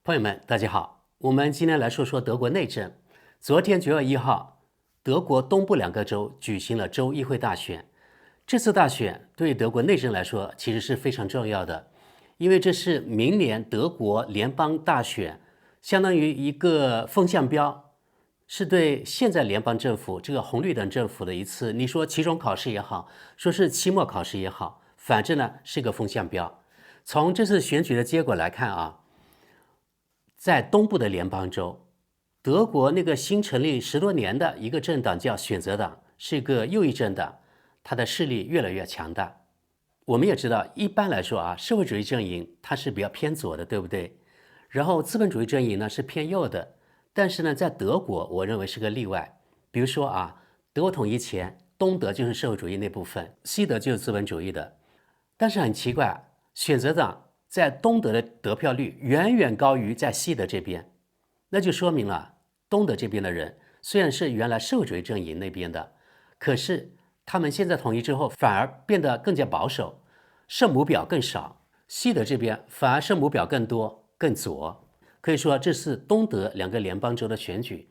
朋友们，大家好，我们今天来说说德国内政。昨天9月1号，德国东部2个州举行了州议会大选。这次大选对德国内政来说其实是非常重要的，因为这是明年德国联邦大选，相当于一个风向标，是对现在联邦政府这个红绿灯政府的一次，你说期中考试也好，说是期末考试也好，反正呢是一个风向标。从这次选举的结果来看啊，在东部的联邦州，德国那个新成立10多年的一个政党叫选择党，是一个右翼政党，它的势力越来越强大。我们也知道，一般来说啊，社会主义阵营它是比较偏左的，对不对？然后资本主义阵营呢是偏右的。但是呢，在德国，我认为是个例外。比如说啊，德国统一前，东德就是社会主义那部分，西德就是资本主义的。但是很奇怪，选择党在东德的得票率远远高于在西德这边，那就说明了东德这边的人虽然是原来社会主义阵营那边的，可是他们现在统一之后反而变得更加保守，圣母婊更少；西德这边反而圣母婊更多，更左。可以说这是东德2个联邦州的选举，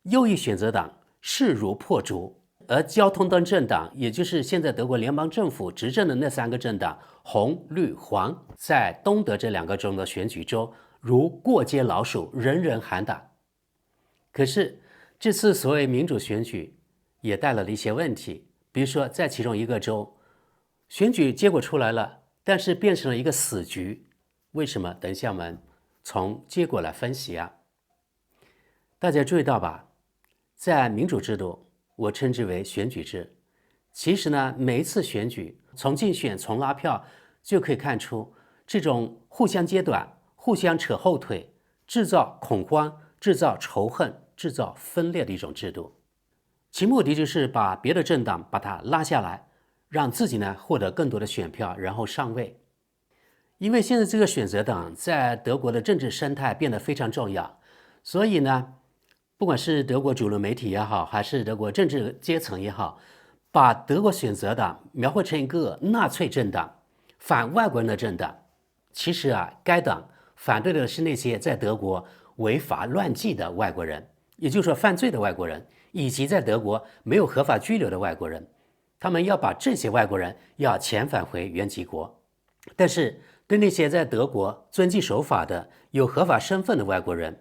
右翼选择党势如破竹，而交通灯政党，也就是现在德国联邦政府执政的那3个政党红绿黄，在东德这2个州的选举中如过街老鼠，人人喊打。可是这次所谓民主选举也带来了一些问题，比如说在其中一个州，选举结果出来了，但是变成了一个死局。为什么？等一下我们从结果来分析啊。大家注意到吧，在民主制度，我称之为选举制。其实呢，每一次选举，从竞选从拉票就可以看出，这种互相揭短、互相扯后腿，制造恐慌、制造仇恨、制造分裂的一种制度。其目的就是把别的政党把它拉下来，让自己呢获得更多的选票，然后上位。因为现在这个选择党在德国的政治生态变得非常重要，所以呢，不管是德国主流媒体也好，还是德国政治阶层也好，把德国选择党描绘成一个纳粹政党、反外国人的政党。其实啊，该党反对的是那些在德国违法乱纪的外国人，也就是说犯罪的外国人，以及在德国没有合法居留的外国人。他们要把这些外国人要遣返回原籍国。但是对那些在德国遵纪守法的、有合法身份的外国人，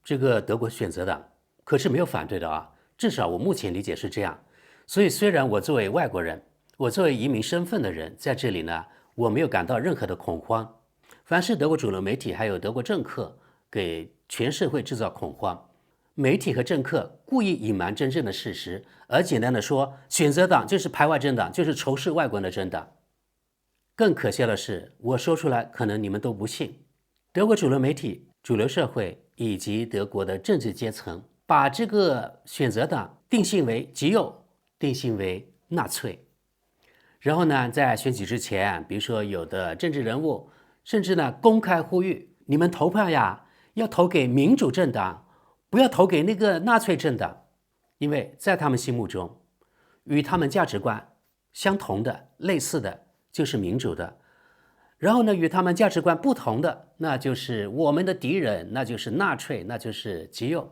这个德国选择党可是没有反对的啊，至少我目前理解是这样。所以虽然我作为外国人，我作为移民身份的人在这里呢，我没有感到任何的恐慌。凡是德国主流媒体还有德国政客给全社会制造恐慌，媒体和政客故意隐瞒真正的事实，而简单的说选择党就是排外政党，就是仇视外国人的政党。更可笑的是，我说出来可能你们都不信，德国主流媒体、主流社会以及德国的政治阶层把这个选择党定性为极右，定性为纳粹。然后呢，在选举之前，比如说有的政治人物甚至呢公开呼吁，你们投票呀要投给民主政党，不要投给那个纳粹政党，因为在他们心目中，与他们价值观相同的、类似的就是民主的，然后呢，与他们价值观不同的，那就是我们的敌人，那就是纳粹，那就是极右。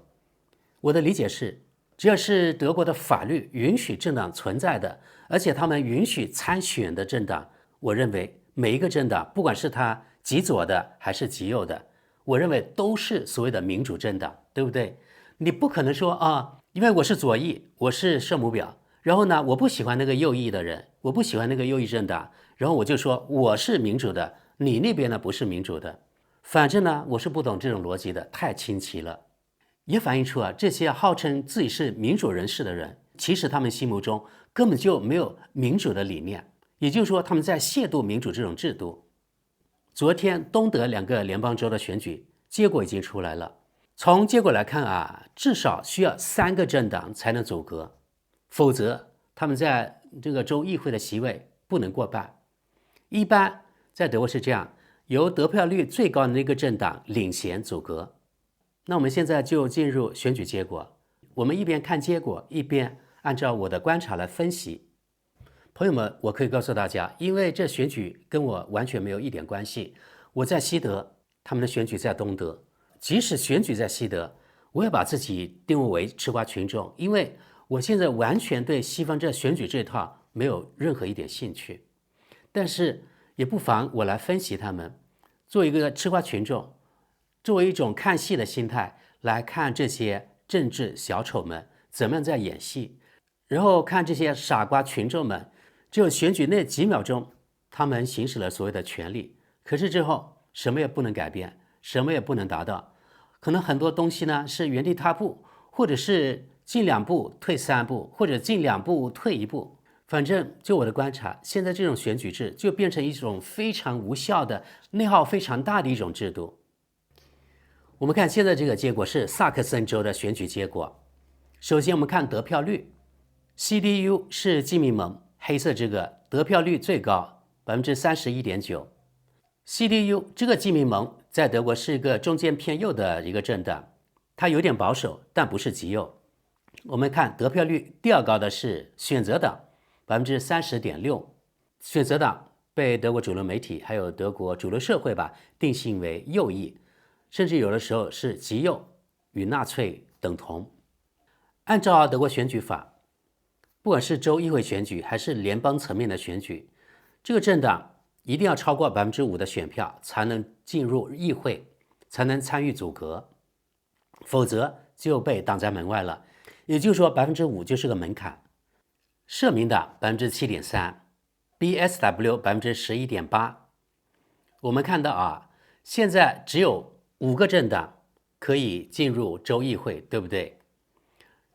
我的理解是，只要是德国的法律允许政党存在的，而且他们允许参选的政党，我认为每一个政党，不管是他极左的还是极右的，我认为都是所谓的民主政党，对不对？你不可能说啊，因为我是左翼，我是圣母婊，然后呢，我不喜欢那个右翼的人，我不喜欢那个右翼政党，然后我就说我是民主的，你那边呢不是民主的。反正呢，我是不懂这种逻辑的，太清奇了。也反映出啊，这些号称自己是民主人士的人，其实他们心目中根本就没有民主的理念，也就是说他们在亵渎民主这种制度。昨天东德2个联邦州的选举结果已经出来了，从结果来看啊，至少需要3个政党才能组阁，否则他们在这个州议会的席位不能过半。一般在德国是这样，由得票率最高的那个政党领衔组阁。那我们现在就进入选举结果，我们一边看结果，一边按照我的观察来分析。朋友们，我可以告诉大家，因为这选举跟我完全没有一点关系，我在西德，他们的选举在东德，即使选举在西德，我也把自己定位为吃瓜群众，因为我现在完全对西方这选举这套没有任何一点兴趣。但是也不妨我来分析他们，作为一个吃瓜群众，作为一种看戏的心态来看这些政治小丑们怎么样在演戏，然后看这些傻瓜群众们，只有选举那几秒钟，他们行使了所谓的权利，可是之后什么也不能改变，什么也不能达到，可能很多东西呢是原地踏步，或者是进2步退3步，或者进2步退1步。反正就我的观察，现在这种选举制就变成一种非常无效的、内耗非常大的一种制度。我们看现在这个结果是萨克森州的选举结果。首先我们看得票率 ，CDU 是基民盟黑色这个得票率最高，31.9%。CDU 这个基民盟在德国是一个中间偏右的一个政党，它有点保守，但不是极右。我们看得票率第2高的是选择党，30.6%。选择党被德国主流媒体还有德国主流社会定性为右翼，甚至有的时候是极右，与纳粹等同。按照德国选举法，不管是州议会选举还是联邦层面的选举，这个政党一定要超过5%的选票才能进入议会，才能参与组阁，否则就被挡在门外了。也就是说5%就是个门槛。社民党7.3%，BSW 11.8%。我们看到现在只有5个政党可以进入州议会，对不对？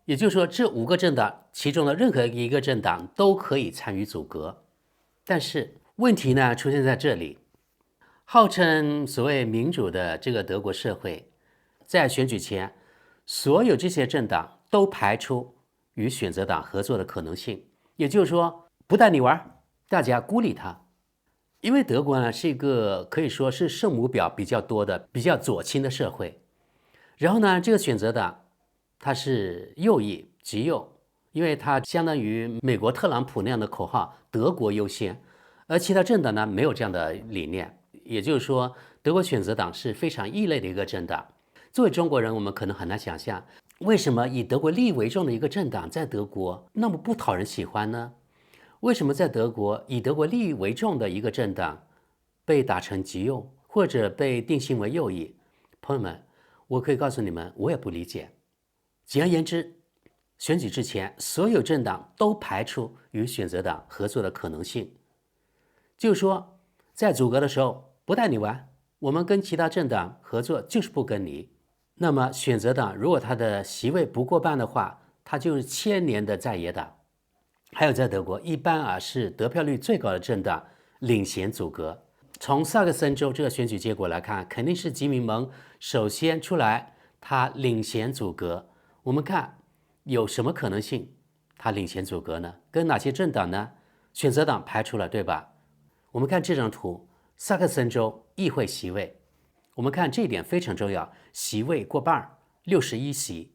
也就是说，这5个政党其中的任何一个政党都可以参与组阁。但是问题呢出现在这里，号称所谓民主的这个德国社会，在选举前，所有这些政党都排除与选择党合作的可能性，也就是说不带你玩，大家孤立他。因为德国呢是一个可以说是圣母婊比较多的、比较左倾的社会，然后呢，这个选择党它是右翼、极右，因为它相当于美国特朗普那样的口号“德国优先”，而其他政党呢没有这样的理念。也就是说，德国选择党是非常异类的一个政党。作为中国人，我们可能很难想象，为什么以德国利益为重的一个政党在德国那么不讨人喜欢呢？为什么在德国以德国利益为重的一个政党被打成极右，或者被定性为右翼？朋友们，我可以告诉你们，我也不理解。简而言之，选举之前，所有政党都排除与选择党合作的可能性，就是说，在组阁的时候不带你玩，我们跟其他政党合作就是不跟你。那么选择党如果他的席位不过半的话，他就是千年的在野党。还有在德国，一般是得票率最高的政党领衔组阁。从萨克森州这个选举结果来看，肯定是基民盟首先出来，他领衔组阁。我们看有什么可能性他领衔组阁呢？跟哪些政党呢？选择党排除了，对吧？我们看这张图，萨克森州议会席位，我们看这一点非常重要，席位过半，61席。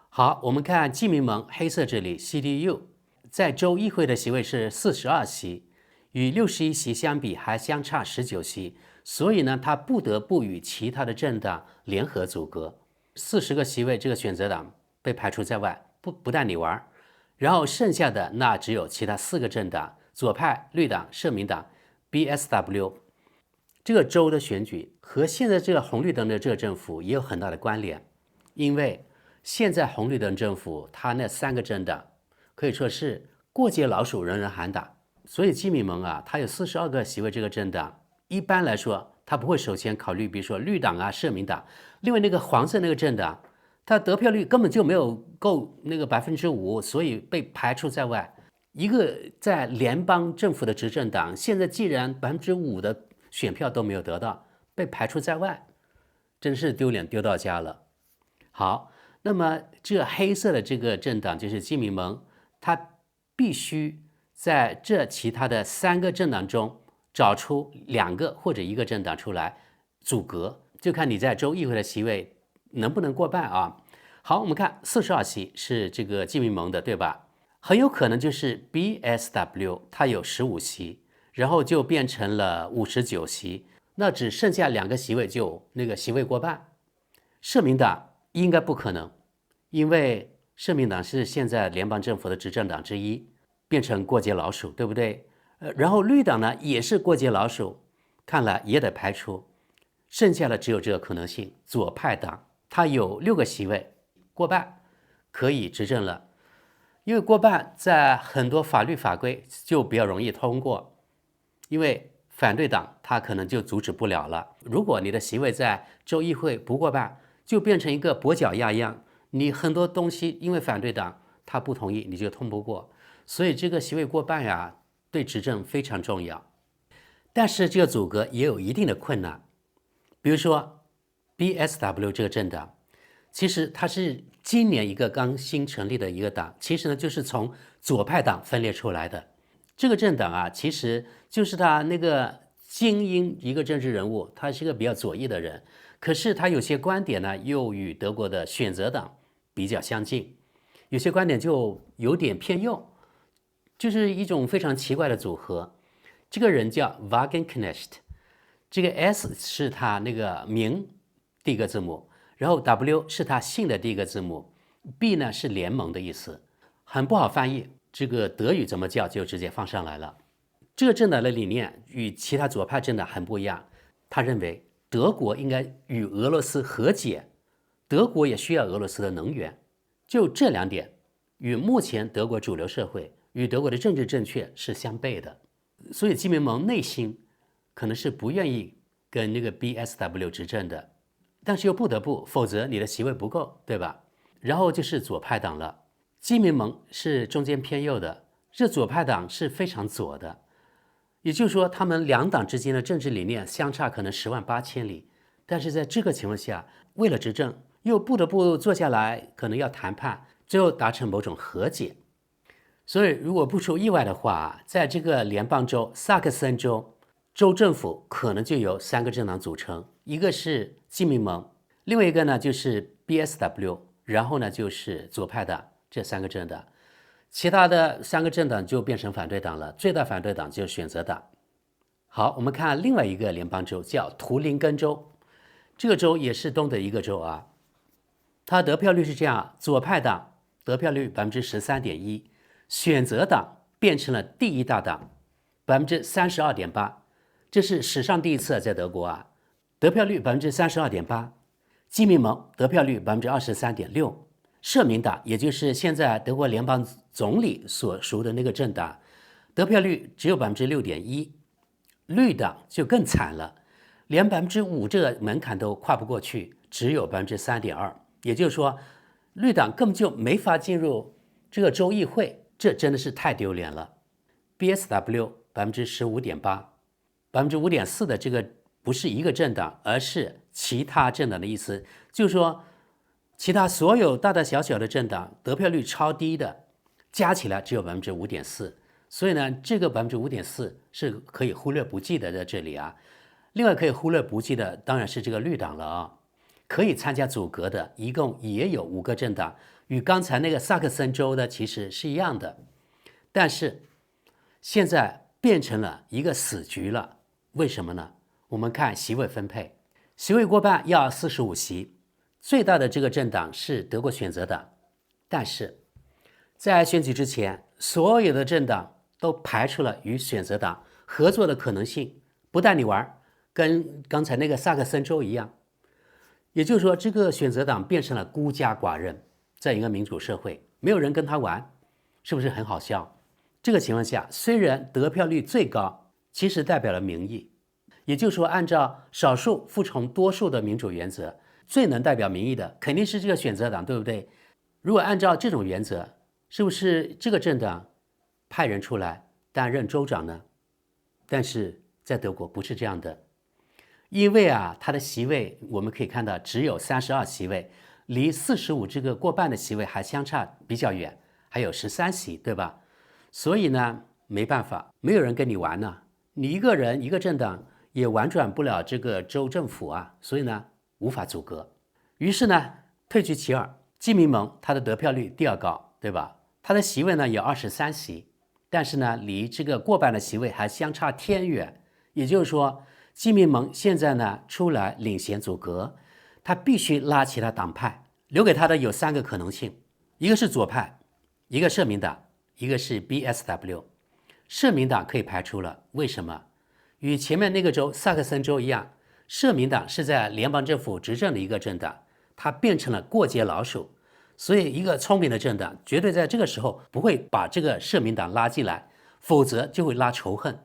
好，我们看基民盟黑色这里 CDU 在州议会的席位是42席，与61席相比还相差19席，所以呢，他不得不与其他的政党联合组阁。40个席位，这个选择党被排除在外，不带你玩。然后剩下的那只有其他4个政党，左派、绿党、社民党、BSW。这个州的选举和现在这个红绿灯的这个政府也有很大的关联，因为现在红绿灯政府它那3个政党可以说是过街老鼠，人人喊打。所以基民盟它有42个席位，这个政党一般来说他不会首先考虑比如说绿党社民党。另外那个黄色那个政党，他得票率根本就没有够那个5%，所以被排除在外。一个在联邦政府的执政党，现在既然5%的选票都没有得到，被排除在外，真是丢脸丢到家了。好，那么这黑色的这个政党就是基民盟，它必须在这其他的3个政党中找出2个或者1个政党出来组阁，就看你在州议会的席位能不能过半好，我们看42席是这个基民盟的，对吧？很有可能就是 BSW 它有15席，然后就变成了59席，那只剩下2个席位就那个席位过半。社民党应该不可能，因为社民党是现在联邦政府的执政党之一，变成过街老鼠，对不对？然后绿党呢也是过街老鼠，看来也得排除。剩下的只有这个可能性，左派党它有6个席位，过半可以执政了。因为过半在很多法律法规就比较容易通过，因为反对党他可能就阻止不了了。如果你的席位在州议会不过半，就变成一个跛脚鸭一样，你很多东西因为反对党他不同意，你就通不过。所以这个席位过半呀，对执政非常重要。但是这个阻隔也有一定的困难，比如说 BSW 这个政党，其实它是今年一个刚新成立的一个党，其实呢就是从左派党分裂出来的。这个政党啊，其实就是他那个精英一个政治人物，他是一个比较左翼的人，可是他有些观点呢又与德国的选择党比较相近，有些观点就有点偏右，就是一种非常奇怪的组合。这个人叫 Wagenknecht， 这个 S 是他那个名第一个字母，然后 W 是他姓的第一个字母， B 呢是联盟的意思，很不好翻译，这个德语怎么叫就直接放上来了。这个政党的理念与其他左派政党很不一样，他认为德国应该与俄罗斯和解，德国也需要俄罗斯的能源，就这2点与目前德国主流社会与德国的政治正确是相悖的。所以基民盟内心可能是不愿意跟那个 BSW 执政的，但是又不得不，否则你的席位不够，对吧？然后就是左派党了，基民盟是中间偏右的，这左派党是非常左的，也就是说他们2党之间的政治理念相差可能10万8千里，但是在这个情况下，为了执政又不得不坐下来，可能要谈判，最后达成某种和解。所以如果不出意外的话，在这个联邦州萨克森州，州政府可能就由3个政党组成，一个是基民盟，另外一个呢就是 BSW， 然后呢就是左派党，这3个政党，其他的3个政党就变成反对党了，最大反对党就是选择党。好，我们看另外一个联邦州叫图林根州，这个州也是东德一个州啊，它得票率是这样，左派党得票率 13.1%，选择党变成了第一大党 32.8%， 这是史上第一次在德国啊，得票率 32.8%， 基民盟得票率 23.6%， 社民党也就是现在德国联邦总理所属的那个政党，得票率只有 6.1%， 绿党就更惨了，连 5% 这个门槛都跨不过去，只有 3.2%， 也就是说绿党根本就没法进入这个州议会，这真的是太丢脸了。 BSW 15.8%， 5.4% 的这个不是一个政党，而是其他政党的意思，就是说其他所有大大小小的政党得票率超低的加起来只有 5.4%， 所以呢这个 5.4% 是可以忽略不计的在这里啊。另外可以忽略不计的当然是这个绿党了啊，可以参加组阁的一共也有5个政党，与刚才那个萨克森州的其实是一样的，但是现在变成了一个死局了。为什么呢？我们看席位分配，席位过半要45席，最大的这个政党是德国选择党，但是在选举之前，所有的政党都排除了与选择党合作的可能性，不带你玩，跟刚才那个萨克森州一样。也就是说，这个选择党变成了孤家寡人，在一个民主社会，没有人跟他玩，是不是很好笑？这个情况下，虽然得票率最高，其实代表了民意。也就是说，按照少数服从多数的民主原则，最能代表民意的肯定是这个选择党，对不对？如果按照这种原则，是不是这个政党派人出来担任州长呢？但是在德国不是这样的，因为啊，他的席位我们可以看到只有32席位，离45这个过半的席位还相差比较远，还有13席，对吧？所以呢，没办法，没有人跟你玩呢，你一个人一个政党也玩转不了这个州政府啊，所以呢，无法阻隔。于是呢，退居其二，基民盟他的得票率第2高，对吧？他的席位呢有23席，但是呢，离这个过半的席位还相差天远。也就是说，基民盟现在呢出来领衔阻隔，他必须拉其他党派，留给他的有3个可能性，一个是左派，一个社民党，一个是 BSW。社民党可以排除了，为什么？与前面那个州萨克森州一样，社民党是在联邦政府执政的一个政党，它变成了过街老鼠，所以一个聪明的政党绝对在这个时候不会把这个社民党拉进来，否则就会拉仇恨。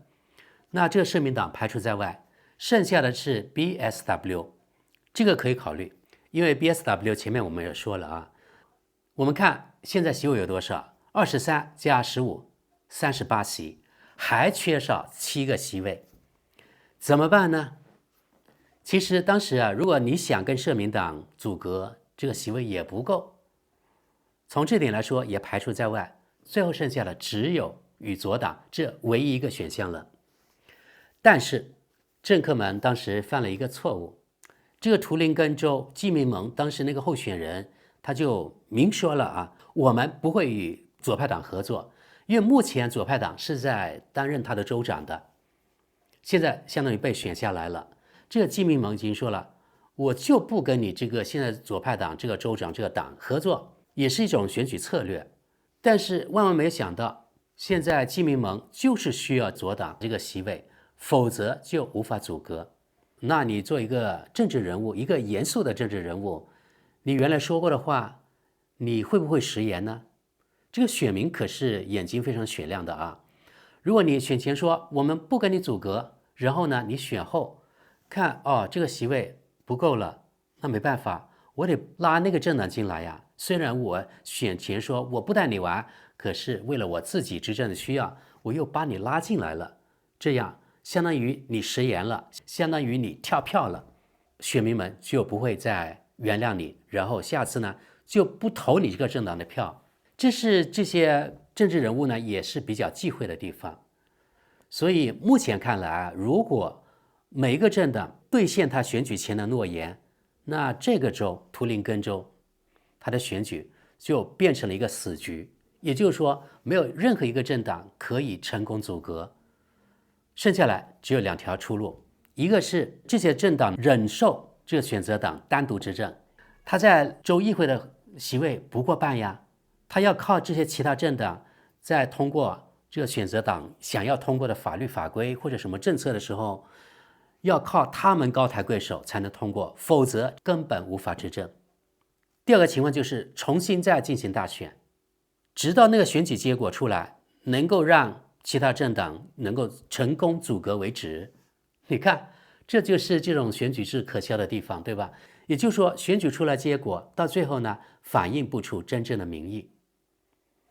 那这个社民党排除在外，剩下的是 BSW， 这个可以考虑，因为 BSW 前面我们也说了啊。我们看现在席位有多少？23加15， 38席，还缺少7个席位，怎么办呢？其实当时啊，如果你想跟社民党阻隔，这个席位也不够，从这点来说也排除在外，最后剩下的只有与左党这唯一一个选项了。但是政客们当时犯了一个错误，这个图林根州基民盟当时那个候选人他就明说了啊，我们不会与左派党合作，因为目前左派党是在担任他的州长的，现在相当于被选下来了。这个基民盟已经说了，我就不跟你这个现在左派党这个州长这个党合作，也是一种选举策略。但是万万没有想到，现在基民盟就是需要左党这个席位，否则就无法阻隔。那你做一个政治人物，一个严肃的政治人物，你原来说过的话，你会不会食言呢？这个选民可是眼睛非常雪亮的啊！如果你选前说我们不跟你阻隔，然后呢，你选后看这个席位不够了，那没办法，我得拉那个政党进来呀。虽然我选前说我不带你玩，可是为了我自己执政的需要，我又把你拉进来了，这样相当于你食言了，相当于你跳票了，选民们就不会再原谅你，然后下次呢就不投你这个政党的票。这是这些政治人物呢也是比较忌讳的地方。所以目前看来，如果每一个政党兑现他选举前的诺言，那这个州图林根州他的选举就变成了一个死局，也就是说没有任何一个政党可以成功阻隔，剩下来只有2条出路，一个是这些政党忍受这个选择党单独执政，他在州议会的席位不过半呀，他要靠这些其他政党在通过这个选择党想要通过的法律法规或者什么政策的时候，要靠他们高抬贵手才能通过，否则根本无法执政。第二个情况就是重新再进行大选，直到那个选举结果出来，能够让其他政党能够成功阻隔为止。你看，这就是这种选举制可笑的地方，对吧？也就是说，选举出来结果到最后呢，反映不出真正的民意。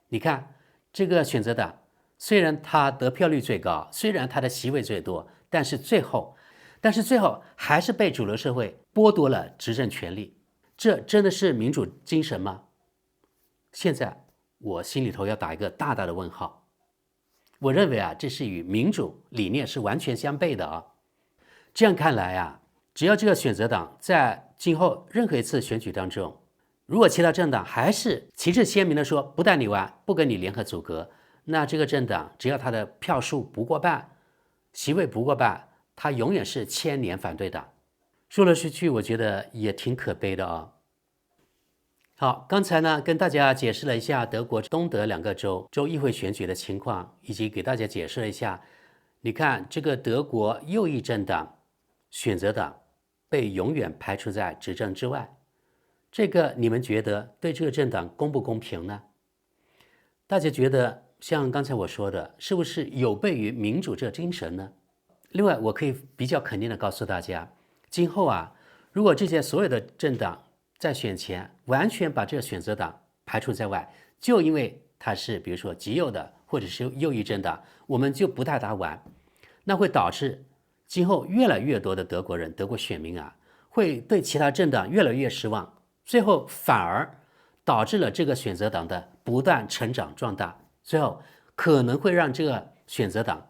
你看这个选择党，虽然他得票率最高，虽然他的席位最多，但是最后还是被主流社会剥夺了执政权利。这真的是民主精神吗？现在我心里头要打一个大大的问号。我认为啊，这是与民主理念是完全相悖的啊。这样看来啊，只要这个选择党在今后任何一次选举当中，如果其他政党还是旗帜鲜明的说不带你玩，不跟你联合阻隔，那这个政党只要他的票数不过半，席位不过半，他永远是千年反对党。说来说去，我觉得也挺可悲的啊。好，刚才呢跟大家解释了一下德国东德2个州议会选举的情况，以及给大家解释了一下，你看这个德国右翼政党选择党被永远排除在执政之外，这个你们觉得对这个政党公不公平呢？大家觉得像刚才我说的，是不是有悖于民主这精神呢？另外，我可以比较肯定的告诉大家，今后啊，如果这些所有的政党在选前完全把这个选择党排除在外，就因为它是比如说极右的或者是右翼政党，我们就不带它玩，那会导致今后越来越多的德国人、德国选民啊，会对其他政党越来越失望，最后反而导致了这个选择党的不断成长壮大，最后可能会让这个选择党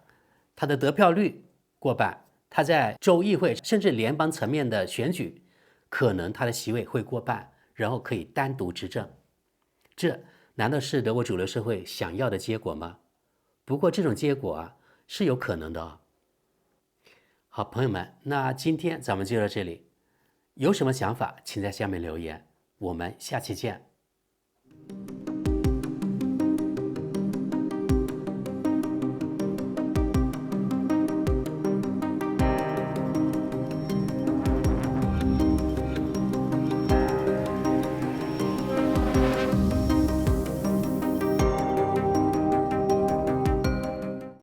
它的得票率过半，它在州议会甚至联邦层面的选举，可能它的席位会过半，然后可以单独执政。这难道是德国主流社会想要的结果吗？不过这种结果啊是有可能的啊。好，朋友们，那今天咱们就到这里，有什么想法，请在下面留言，我们下期见。